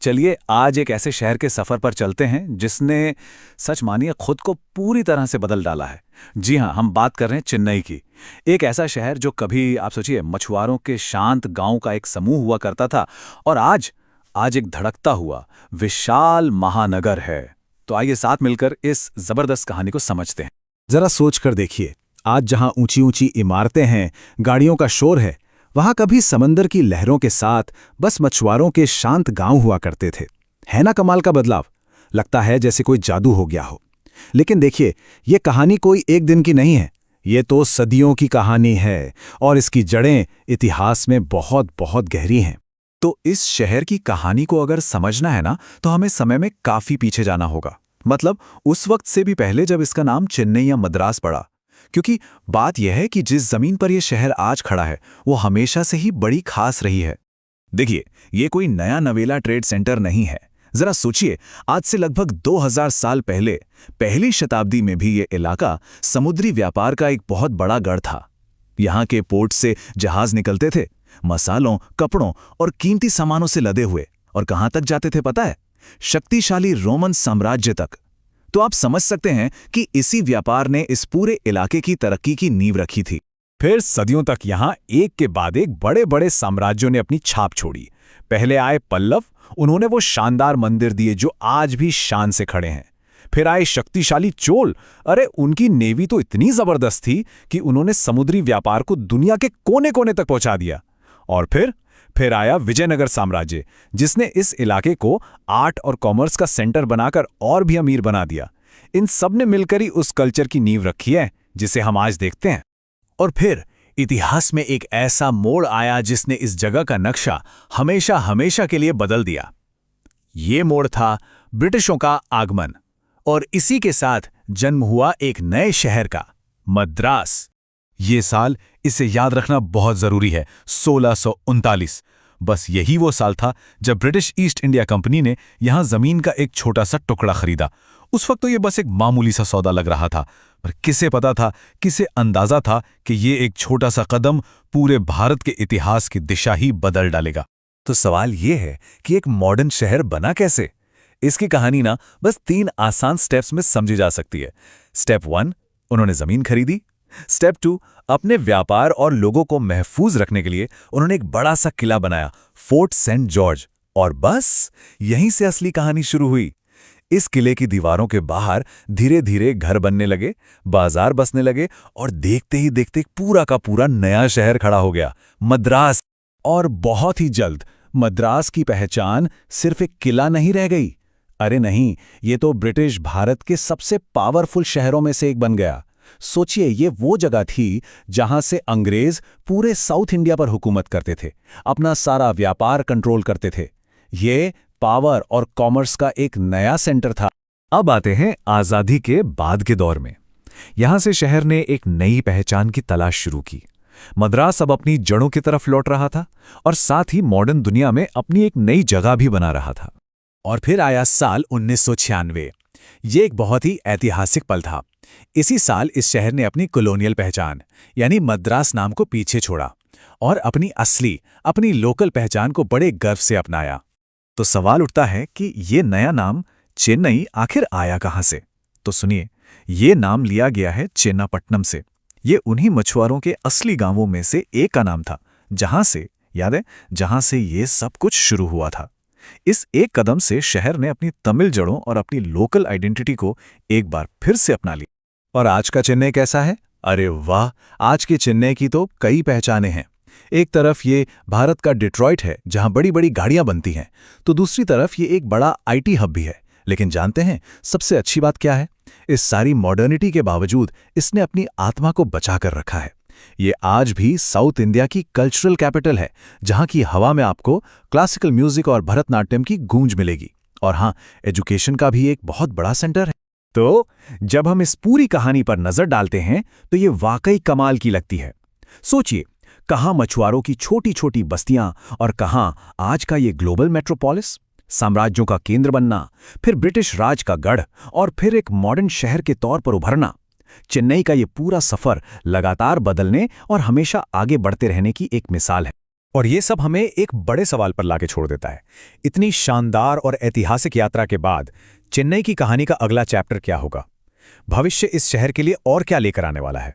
चलिए आज एक ऐसे शहर के सफर पर चलते हैं जिसने सच मानिए खुद को पूरी तरह से बदल डाला है। जी हाँ, हम बात कर रहे हैं चेन्नई की। एक ऐसा शहर जो कभी आप सोचिए मछुआरों के शांत गांव का एक समूह हुआ करता था और आज आज एक धड़कता हुआ विशाल महानगर है। तो आइए साथ मिलकर इस जबरदस्त कहानी को समझते हैं। जरा सोच कर देखिए, आज जहां ऊंची ऊंची इमारतें हैं, गाड़ियों का शोर है, वहां कभी समंदर की लहरों के साथ बस मछुआरों के शांत गांव हुआ करते थे। है ना कमाल का बदलाव? लगता है जैसे कोई जादू हो गया हो। लेकिन देखिए, ये कहानी कोई एक दिन की नहीं है, ये तो सदियों की कहानी है और इसकी जड़ें इतिहास में बहुत बहुत गहरी हैं। तो इस शहर की कहानी को अगर समझना है ना, तो हमें समय में काफी पीछे जाना होगा। मतलब उस वक्त से भी पहले जब इसका नाम चेन्नई या मद्रास पड़ा। क्योंकि बात यह है कि जिस जमीन पर यह शहर आज खड़ा है वो हमेशा से ही बड़ी खास रही है। देखिए, ये कोई नया नवेला ट्रेड सेंटर नहीं है। जरा सोचिए, आज से लगभग 2000 साल पहले पहली शताब्दी में भी ये इलाका समुद्री व्यापार का एक बहुत बड़ा गढ़ था। यहाँ के पोर्ट से जहाज निकलते थे, मसालों, कपड़ों और कीमती सामानों से लदे हुए, और कहाँ तक जाते थे पता है? शक्तिशाली रोमन साम्राज्य तक। तो आप समझ सकते हैं कि इसी व्यापार ने इस पूरे इलाके की तरक्की की नींव रखी थी। फिर सदियों तक यहाँ एक के बाद एक बड़े बड़े साम्राज्यों ने अपनी छाप छोड़ी। पहले आए पल्लव, उन्होंने वो शानदार मंदिर दिए जो आज भी शान से खड़े हैं। फिर आए शक्तिशाली चोल, अरे उनकी नेवी तो इतनी जबरदस्त थी कि उन्होंने समुद्री व्यापार को दुनिया के कोने कोने तक पहुंचा दिया। और फिर आया विजयनगर साम्राज्य, जिसने इस इलाके को आर्ट और कॉमर्स का सेंटर बनाकर और भी अमीर बना दिया। इन सब ने मिलकर ही उस कल्चर की नींव रखी है जिसे हम आज देखते हैं। और फिर इतिहास में एक ऐसा मोड़ आया जिसने इस जगह का नक्शा हमेशा हमेशा के लिए बदल दिया। ये मोड़ था ब्रिटिशों का आगमन, और इसी के साथ जन्म हुआ एक नए शहर का, मद्रास। ये साल, इसे याद रखना बहुत जरूरी है, 1639। बस यही वो साल था जब ब्रिटिश ईस्ट इंडिया कंपनी ने यहां जमीन का एक छोटा सा टुकड़ा खरीदा। उस वक्त तो ये बस एक मामूली सा सौदा लग रहा था, पर किसे पता था, किसे अंदाजा था कि ये एक छोटा सा कदम पूरे भारत के इतिहास की दिशा ही बदल डालेगा। तो सवाल ये है कि एक मॉडर्न शहर बना कैसे? इसकी कहानी ना बस 3 आसान स्टेप्स में समझी जा सकती है। स्टेप 1, उन्होंने जमीन खरीदी। स्टेप 2, अपने व्यापार और लोगों को महफूज रखने के लिए उन्होंने एक बड़ा सा किला बनाया, फोर्ट सेंट जॉर्ज। और बस यहीं से असली कहानी शुरू हुई। इस किले की दीवारों के बाहर धीरे धीरे घर बनने लगे, बाजार बसने लगे, और देखते ही देखते पूरा का पूरा नया शहर खड़ा हो गया, मद्रास। और बहुत ही जल्द मद्रास की पहचान सिर्फ एक किला नहीं रह गई। अरे नहीं, ये तो ब्रिटिश भारत के सबसे पावरफुल शहरों में से एक बन गया। सोचिए, ये वो जगह थी जहां से अंग्रेज पूरे साउथ इंडिया पर हुकूमत करते थे, अपना सारा व्यापार कंट्रोल करते थे। ये पावर और कॉमर्स का एक नया सेंटर था। अब आते हैं आजादी के बाद के दौर में। यहां से शहर ने एक नई पहचान की तलाश शुरू की। मद्रास अब अपनी जड़ों की तरफ लौट रहा था और साथ ही मॉडर्न दुनिया में अपनी एक नई जगह भी बना रहा था। और फिर आया साल 1996। ये एक बहुत ही ऐतिहासिक पल था। इसी साल इस शहर ने अपनी कॉलोनियल पहचान यानी मद्रास नाम को पीछे छोड़ा और अपनी लोकल पहचान को बड़े गर्व से अपनाया। तो सवाल उठता है कि ये नया नाम चेन्नई आखिर आया कहां से? तो सुनिए, ये नाम लिया गया है चेन्नापट्टनम से। ये उन्हीं मछुआरों के असली गांवों में से एक का नाम था, जहां से, याद है, जहां से ये सब कुछ शुरू हुआ था। इस एक कदम से शहर ने अपनी तमिल जड़ों और अपनी लोकल आइडेंटिटी को एक बार फिर से अपना ली। और आज का चेन्नई कैसा है? अरे वाह, आज के चेन्नई की तो कई पहचानें हैं। एक तरफ ये भारत का डिट्रॉइट है जहां बड़ी बड़ी गाड़ियां बनती हैं, तो दूसरी तरफ ये एक बड़ा आईटी हब भी है। लेकिन जानते हैं सबसे अच्छी बात क्या है? इस सारी मॉडर्निटी के बावजूद इसने अपनी आत्मा को बचा कर रखा है। ये आज भी साउथ इंडिया की कल्चरल कैपिटल है, जहां की हवा में आपको क्लासिकल म्यूजिक और भरतनाट्यम की गूंज मिलेगी। और हाँ, एजुकेशन का भी एक बहुत बड़ा सेंटर है। तो जब हम इस पूरी कहानी पर नजर डालते हैं तो ये वाकई कमाल की लगती है। सोचिए, कहां मछुआरों की छोटी छोटी बस्तियां और कहां आज का ये ग्लोबल मेट्रोपोलिस, साम्राज्यों का केंद्र बनना, फिर ब्रिटिश राज का गढ़, और फिर एक मॉडर्न शहर के तौर पर उभरना। चेन्नई का ये पूरा सफर लगातार बदलने और हमेशा आगे बढ़ते रहने की एक मिसाल है। और ये सब हमें एक बड़े सवाल पर लाके छोड़ देता है। इतनी शानदार और ऐतिहासिक यात्रा के बाद चेन्नई की कहानी का अगला चैप्टर क्या होगा? भविष्य इस शहर के लिए और क्या लेकर आने वाला है?